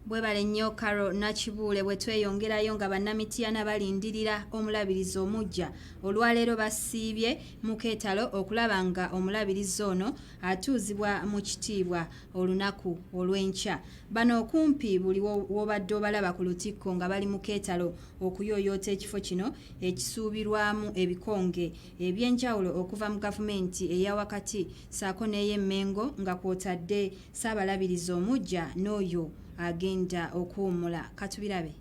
Bwebale nnyo Carol Nakibuule bwe tweyongerayo nga bannamitiana balindirira omulabirizi omujja. Olwaleero basiibye mu keetalo okulaba nga omulabirizi ono atuuzibwa mu kitiibwa olunaku olw'enkya. Bano okumpi buli w'obadde obalaba ku lutikko nga bali mu keetalo okuyooyoota ekifo kino ekisuubirwamu ebikonge eby'enjawulo okuva mu gavumenti eya wakati ssaako n'ey'Emmengo nga kw'otadde Ssaabalabirizi omujja n'oyo agenda okuwummula. Katubirabe.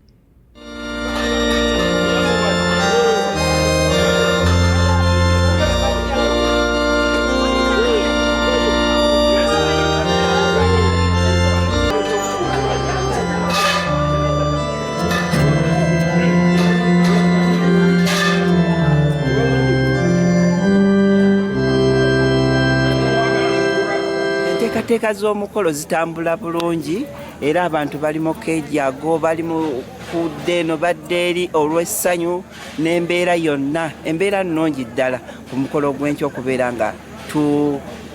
Enteekateeka z'omukolo zitambula bulungi era abantu bali mu keejaago bali mu kudde eno badde eri olw'essanyu n'embeera yonna embeera nnungi ddala ku mukolo gw'enkya okubeera nga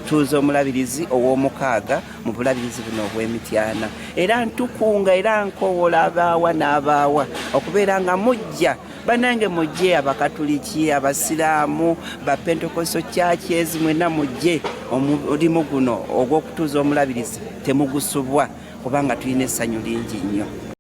tuuza omulabirizi ow'omukaaga mu bulabirizi buno obw'emityana era ntukunga era nkoowola abaawa n'abaawa okubeera nga mujja banange mujje abakatuliki abasiraamu bapentekosto churches mwenna mujje omulimu guno ogw'okutuuza omulabirizi temugusubwa kubanga tulina essanyu lingi nnyo.